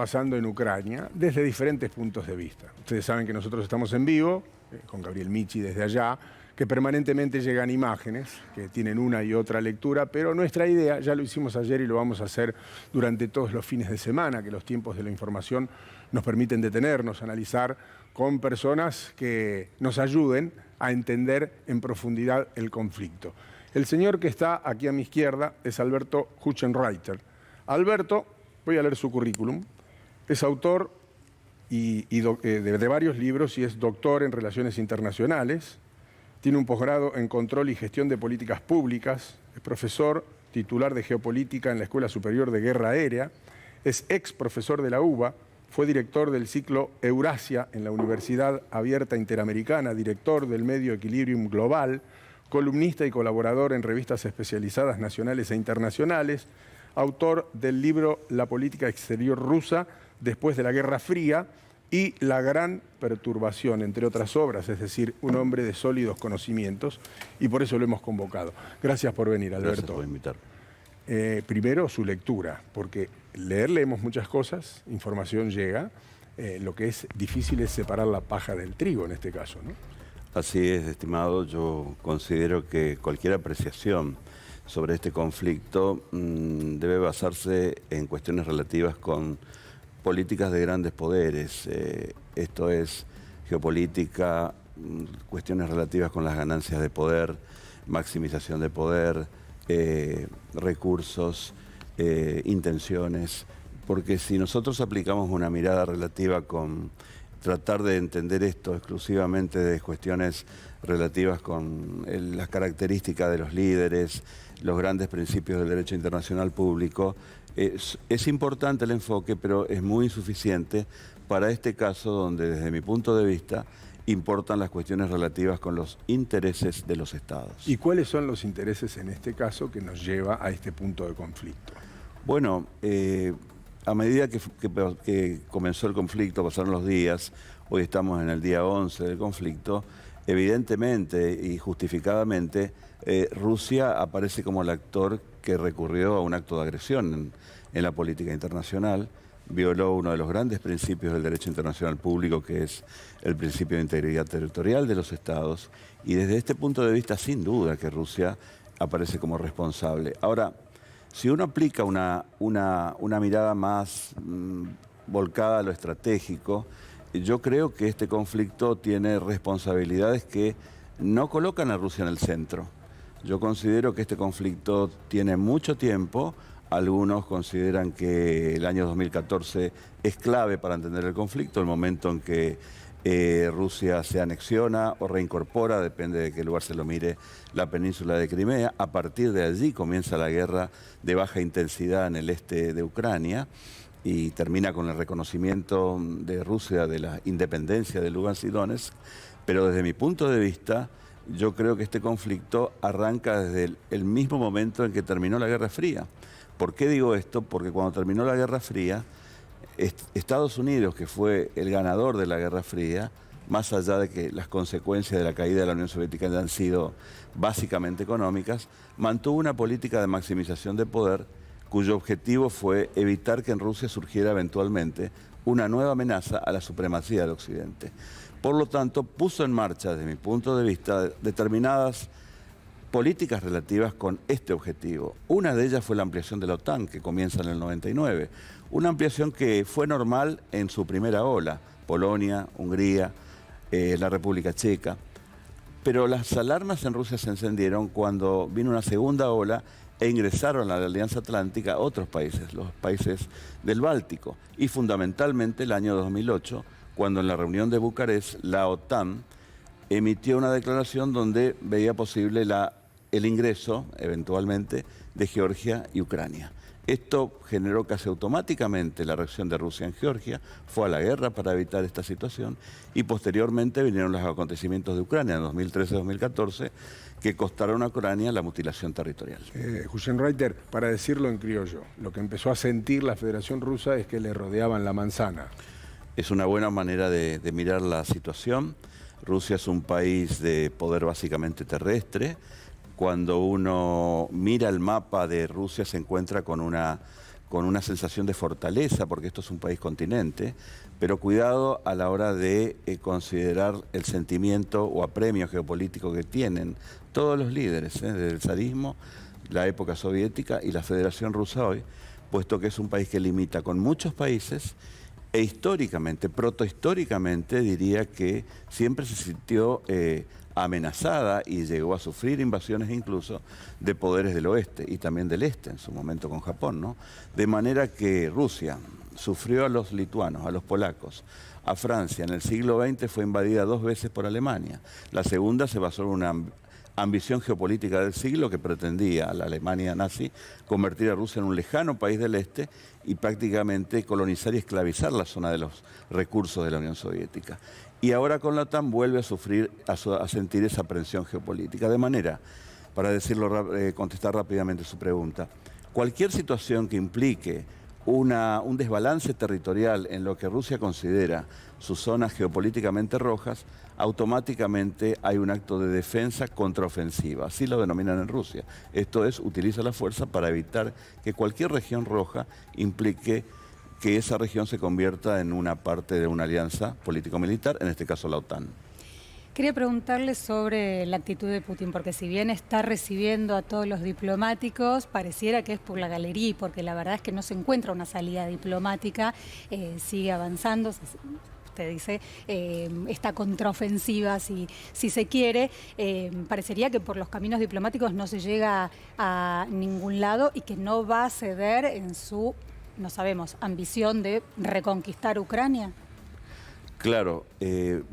pasando en Ucrania desde diferentes puntos de vista. Ustedes saben que nosotros estamos en vivo, con Gabriel Michi desde allá, que permanentemente llegan imágenes que tienen una y otra lectura, pero nuestra idea, ya lo hicimos ayer y lo vamos a hacer durante todos los fines de semana, que los tiempos de la información nos permiten detenernos, analizar con personas que nos ayuden a entender en profundidad el conflicto. El señor que está aquí a mi izquierda es Alberto Hutchenreiter. Alberto, voy a leer su currículum, es autor de varios libros y es doctor en Relaciones Internacionales. Tiene un posgrado en Control y Gestión de Políticas Públicas. Es profesor titular de Geopolítica en la Escuela Superior de Guerra Aérea. Es ex profesor de la UBA. Fue director del ciclo Eurasia en la Universidad Abierta Interamericana, director del medio Equilibrium Global, columnista y colaborador en revistas especializadas nacionales e internacionales, autor del libro La política exterior rusa después de la Guerra Fría y La gran perturbación, entre otras obras, es decir, un hombre de sólidos conocimientos, y por eso lo hemos convocado. Gracias por venir, Alberto. Gracias por invitarme. Primero, su lectura, porque leemos muchas cosas, información llega, lo que es difícil es separar la paja del trigo en este caso, ¿no? Así es, estimado. Yo considero que cualquier apreciación sobre este conflicto debe basarse en cuestiones relativas con políticas de grandes poderes. Esto es geopolítica, cuestiones relativas con las ganancias de poder, maximización de poder, recursos, intenciones. Porque si nosotros aplicamos una mirada relativa con tratar de entender esto exclusivamente de cuestiones relativas con las características de los líderes, los grandes principios del derecho internacional público, es importante el enfoque, pero es muy insuficiente para este caso donde, desde mi punto de vista, importan las cuestiones relativas con los intereses de los estados. ¿Y cuáles son los intereses en este caso que nos lleva a este punto de conflicto? Bueno, a medida que comenzó el conflicto, pasaron los días, hoy estamos en el día 11 del conflicto, evidentemente y justificadamente Rusia aparece como el actor que recurrió a un acto de agresión en la política internacional, violó uno de los grandes principios del derecho internacional público, que es el principio de integridad territorial de los estados, y desde este punto de vista, sin duda, que Rusia aparece como responsable. Ahora, si uno aplica una mirada más volcada a lo estratégico, yo creo que este conflicto tiene responsabilidades que no colocan a Rusia en el centro. Yo considero que este conflicto tiene mucho tiempo. Algunos consideran que el año 2014 es clave para entender el conflicto, el momento en que Rusia se anexiona o reincorpora, depende de qué lugar se lo mire, la península de Crimea. A partir de allí comienza la guerra de baja intensidad en el este de Ucrania y termina con el reconocimiento de Rusia de la independencia de Lugansk y Donetsk. Pero desde mi punto de vista, yo creo que este conflicto arranca desde el mismo momento en que terminó la Guerra Fría. ¿Por qué digo esto? Porque cuando terminó la Guerra Fría, Estados Unidos, que fue el ganador de la Guerra Fría, más allá de que las consecuencias de la caída de la Unión Soviética han sido básicamente económicas, mantuvo una política de maximización de poder cuyo objetivo fue evitar que en Rusia surgiera eventualmente una nueva amenaza a la supremacía del Occidente. Por lo tanto, puso en marcha, desde mi punto de vista, determinadas políticas relativas con este objetivo. Una de ellas fue la ampliación de la OTAN, que comienza en el 99. Una ampliación que fue normal en su primera ola, Polonia, Hungría, la República Checa. Pero las alarmas en Rusia se encendieron cuando vino una segunda ola e ingresaron a la Alianza Atlántica otros países, los países del Báltico. Y fundamentalmente el año 2008, cuando en la reunión de Bucarest, la OTAN emitió una declaración donde veía posible el ingreso, eventualmente, de Georgia y Ucrania. Esto generó casi automáticamente la reacción de Rusia en Georgia, fue a la guerra para evitar esta situación, y posteriormente vinieron los acontecimientos de Ucrania en 2013-2014, que costaron a Ucrania la mutilación territorial. Hutchenreiter, para decirlo en criollo, lo que empezó a sentir la Federación Rusa es que le rodeaban la manzana. Es una buena manera de mirar la situación. Rusia es un país de poder básicamente terrestre. Cuando uno mira el mapa de Rusia se encuentra con con una sensación de fortaleza, porque esto es un país continente, pero cuidado a la hora de considerar el sentimiento o apremio geopolítico que tienen todos los líderes, desde el zarismo, la época soviética y la Federación Rusa hoy, puesto que es un país que limita con muchos países e históricamente, protohistóricamente, diría que siempre se sintió amenazada y llegó a sufrir invasiones incluso de poderes del oeste y también del este, en su momento con Japón, ¿no? De manera que Rusia sufrió a los lituanos, a los polacos, a Francia. En el siglo XX fue invadida 2 veces por Alemania. La segunda se basó en una ambición geopolítica del siglo que pretendía la Alemania nazi convertir a Rusia en un lejano país del este y prácticamente colonizar y esclavizar la zona de los recursos de la Unión Soviética. Y ahora con la OTAN vuelve a sufrir, a sentir esa presión geopolítica. De manera, para contestar rápidamente su pregunta, cualquier situación que implique un desbalance territorial en lo que Rusia considera sus zonas geopolíticamente rojas, automáticamente hay un acto de defensa contraofensiva, así lo denominan en Rusia. Esto es, utiliza la fuerza para evitar que cualquier región roja implique que esa región se convierta en una parte de una alianza político-militar, en este caso la OTAN. Quería preguntarle sobre la actitud de Putin, porque si bien está recibiendo a todos los diplomáticos, pareciera que es por la galería y porque la verdad es que no se encuentra una salida diplomática, sigue avanzando. Usted dice, esta contraofensiva, si se quiere, parecería que por los caminos diplomáticos no se llega a ningún lado y que no va a ceder en su, no sabemos, ambición de reconquistar Ucrania. Claro,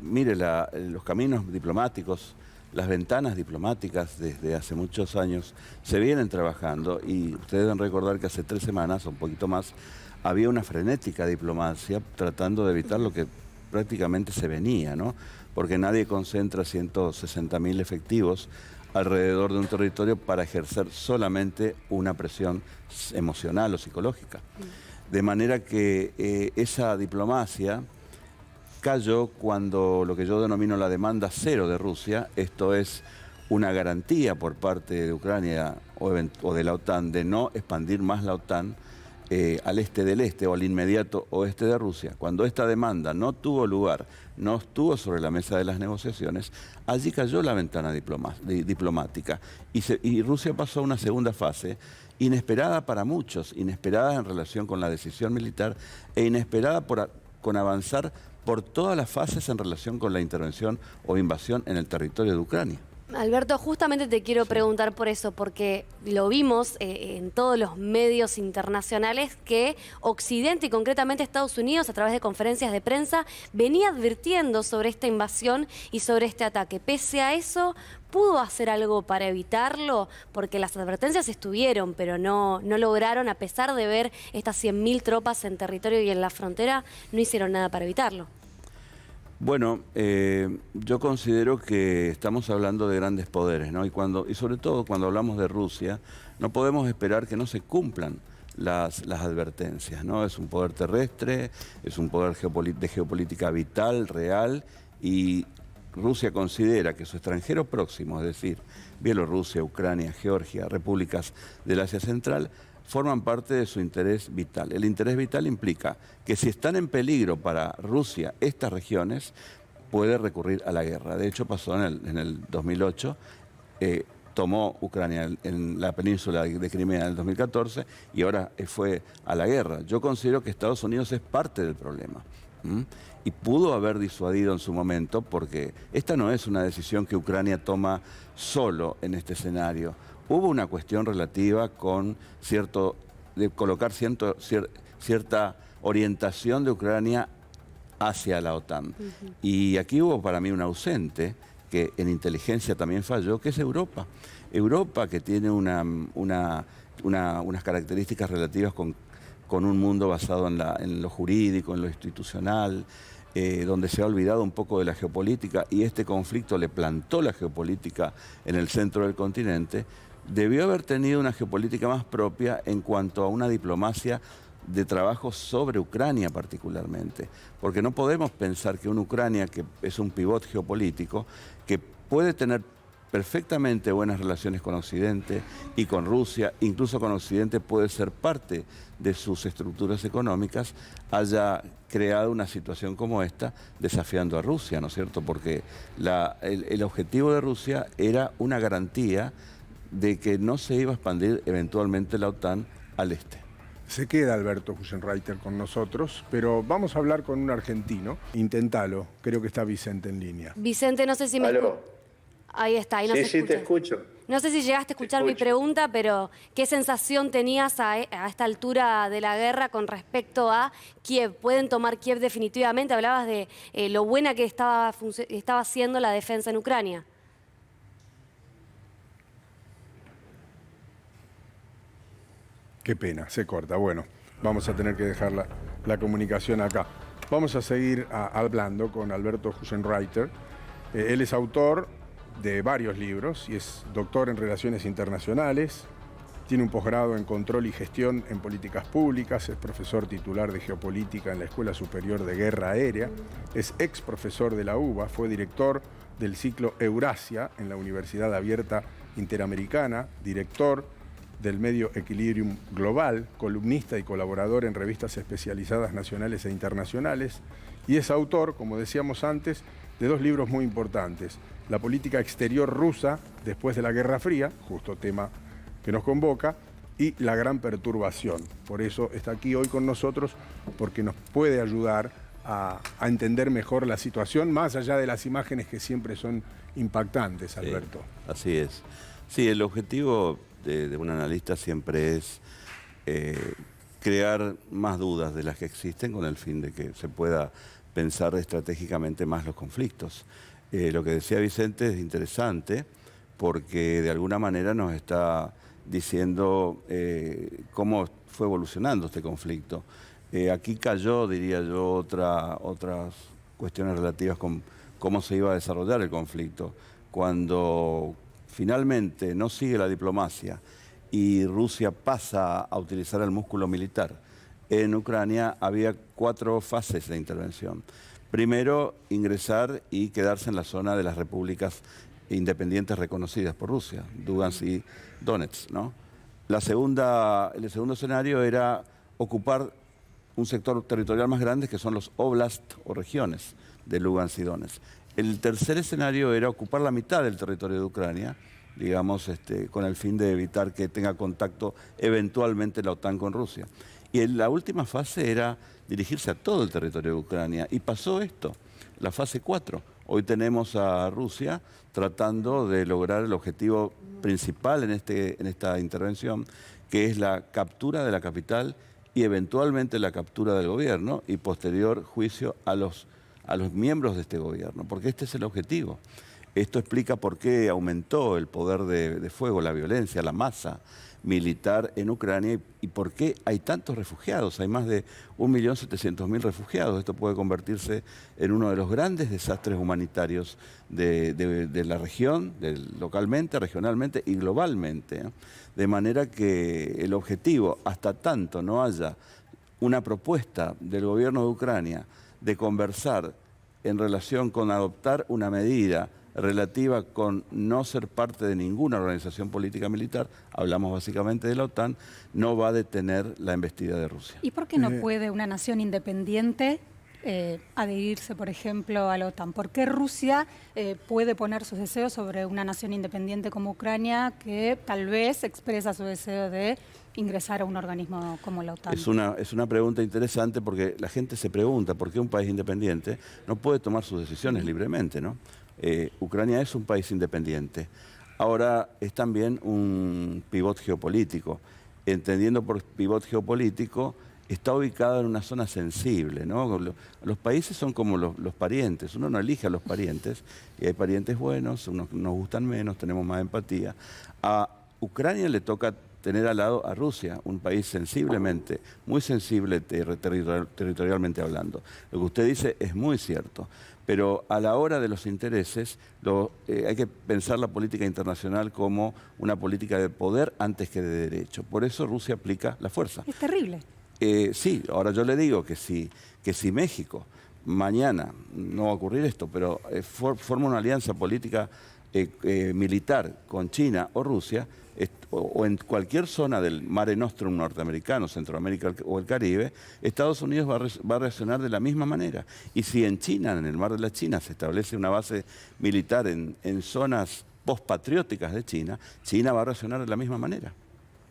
mire, los caminos diplomáticos, las ventanas diplomáticas desde hace muchos años se vienen trabajando y ustedes deben recordar que hace 3 semanas o un poquito más había una frenética diplomacia tratando de evitar lo que prácticamente se venía, ¿no? Porque nadie concentra 160.000 efectivos alrededor de un territorio para ejercer solamente una presión emocional o psicológica. De manera que esa diplomacia cayó cuando lo que yo denomino la demanda cero de Rusia, esto es una garantía por parte de Ucrania o de la OTAN de no expandir más la OTAN al este del este o al inmediato oeste de Rusia. Cuando esta demanda no tuvo lugar, no estuvo sobre la mesa de las negociaciones, allí cayó la ventana diplomática y Rusia pasó a una segunda fase inesperada para muchos, inesperada en relación con la decisión militar e inesperada con avanzar por todas las fases en relación con la intervención o invasión en el territorio de Ucrania. Alberto, justamente te quiero preguntar por eso, porque lo vimos en todos los medios internacionales que Occidente y concretamente Estados Unidos, a través de conferencias de prensa, venía advirtiendo sobre esta invasión y sobre este ataque. Pese a eso, ¿pudo hacer algo para evitarlo? Porque las advertencias estuvieron, pero no lograron, a pesar de ver estas 100.000 tropas en territorio y en la frontera, no hicieron nada para evitarlo. Bueno, yo considero que estamos hablando de grandes poderes, ¿no? Y sobre todo cuando hablamos de Rusia, no podemos esperar que no se cumplan las advertencias, ¿no? Es un poder terrestre, es un poder de geopolítica vital, real, y Rusia considera que su extranjero próximo, es decir, Bielorrusia, Ucrania, Georgia, repúblicas del Asia Central, forman parte de su interés vital. El interés vital implica que si están en peligro para Rusia estas regiones, puede recurrir a la guerra. De hecho, pasó en el 2008, tomó Ucrania en la península de Crimea en el 2014 y ahora fue a la guerra. Yo considero que Estados Unidos es parte del problema. Y pudo haber disuadido en su momento, porque esta no es una decisión que Ucrania toma solo en este escenario. Hubo una cuestión relativa con de colocar cierta orientación de Ucrania hacia la OTAN. Y aquí hubo para mí un ausente, que en inteligencia también falló, que es Europa. Europa, que tiene unas características relativas con un mundo basado en lo jurídico, en lo institucional, donde se ha olvidado un poco de la geopolítica, y este conflicto le plantó la geopolítica en el centro del continente, debió haber tenido una geopolítica más propia en cuanto a una diplomacia de trabajo sobre Ucrania particularmente, porque no podemos pensar que una Ucrania que es un pivot geopolítico, que puede tener perfectamente buenas relaciones con Occidente y con Rusia, incluso con Occidente puede ser parte de sus estructuras económicas, haya creado una situación como esta desafiando a Rusia, ¿no es cierto? Porque el objetivo de Rusia era una garantía de que no se iba a expandir eventualmente la OTAN al este. Se queda Alberto Husenreiter con nosotros, pero vamos a hablar con un argentino. Intentalo, creo que está Vicente en línea. Vicente, no sé si me escuchas. Ahí está, ahí no se Sí, escucha. te escucho. No sé si llegaste a escuchar mi pregunta, pero ¿qué sensación tenías a esta altura de la guerra con respecto a Kiev? ¿Pueden tomar Kiev definitivamente? Hablabas de lo buena que estaba haciendo la defensa en Ucrania. Qué pena, se corta. Bueno, vamos a tener que dejar la comunicación acá. Vamos a seguir hablando con Alberto Husenreiter. Él es autor de varios libros y es doctor en Relaciones Internacionales. Tiene un posgrado en Control y Gestión en Políticas Públicas. Es profesor titular de Geopolítica en la Escuela Superior de Guerra Aérea. Es ex profesor de la UBA. Fue director del ciclo Eurasia en la Universidad Abierta Interamericana. Director del medio Equilibrium Global, columnista y colaborador en revistas especializadas nacionales e internacionales, y es autor, como decíamos antes, de dos libros muy importantes: La política exterior rusa después de la Guerra Fría, justo tema que nos convoca, y La gran perturbación. Por eso está aquí hoy con nosotros, porque nos puede ayudar a entender mejor la situación, más allá de las imágenes que siempre son impactantes, Alberto. Así es. Sí, el objetivo de un analista siempre es crear más dudas de las que existen con el fin de que se pueda pensar estratégicamente más los conflictos. Lo que decía Vicente es interesante porque de alguna manera nos está diciendo cómo fue evolucionando este conflicto. Aquí cayó, diría yo, otras cuestiones relativas con cómo se iba a desarrollar el conflicto. Cuando finalmente no sigue la diplomacia y Rusia pasa a utilizar el músculo militar en Ucrania, había 4 fases de intervención. Primero, ingresar y quedarse en la zona de las repúblicas independientes reconocidas por Rusia, Lugansk y Donetsk, ¿no? El segundo escenario era ocupar un sector territorial más grande, que son los oblast o regiones de Lugansk y Donetsk. El tercer escenario era ocupar la mitad del territorio de Ucrania, digamos, con el fin de evitar que tenga contacto eventualmente la OTAN con Rusia. Y la última fase era dirigirse a todo el territorio de Ucrania. Y pasó esto, la fase 4. Hoy tenemos a Rusia tratando de lograr el objetivo principal en esta intervención, que es la captura de la capital y eventualmente la captura del gobierno y posterior juicio a los miembros de este gobierno, porque este es el objetivo. Esto explica por qué aumentó el poder de fuego, la violencia, la masa militar en Ucrania y por qué hay tantos refugiados. Hay más de 1.700.000 refugiados. Esto puede convertirse en uno de los grandes desastres humanitarios de la región, localmente, regionalmente y globalmente. De manera que el objetivo, hasta tanto no haya una propuesta del gobierno de Ucrania de conversar en relación con adoptar una medida relativa con no ser parte de ninguna organización política militar, hablamos básicamente de la OTAN, no va a detener la embestida de Rusia. ¿Y por qué no puede una nación independiente adherirse, por ejemplo, a la OTAN? ¿Por qué Rusia puede poner sus deseos sobre una nación independiente como Ucrania, que tal vez expresa su deseo de ingresar a un organismo como la OTAN? Es una pregunta interesante porque la gente se pregunta por qué un país independiente no puede tomar sus decisiones libremente, ¿no? Ucrania es un país independiente. Ahora es también un pivot geopolítico. Entendiendo por pivot geopolítico, está ubicado en una zona sensible, ¿no? Los países son como los parientes. Uno no elige a los parientes y hay parientes buenos, unos nos gustan menos, tenemos más empatía. A Ucrania le toca tener al lado a Rusia, un país sensiblemente, muy sensible territorialmente hablando. Lo que usted dice es muy cierto, pero a la hora de los intereses hay que pensar la política internacional como una política de poder antes que de derecho. Por eso Rusia aplica la fuerza. Es terrible. Sí, ahora yo le digo que si México mañana, no va a ocurrir esto, pero forma una alianza política militar con China o Rusia, o en cualquier zona del Mare Nostrum norteamericano, Centroamérica o el Caribe, Estados Unidos va a reaccionar de la misma manera. Y si en China, en el Mar de la China, se establece una base militar en zonas postpatrióticas de China, China va a reaccionar de la misma manera.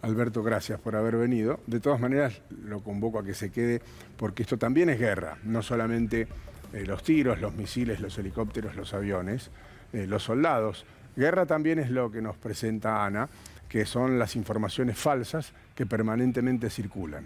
Alberto, gracias por haber venido. De todas maneras, lo convoco a que se quede, porque esto también es guerra, no solamente los tiros, los misiles, los helicópteros, los aviones, los soldados. Guerra también es lo que nos presenta Ana, que son las informaciones falsas que permanentemente circulan.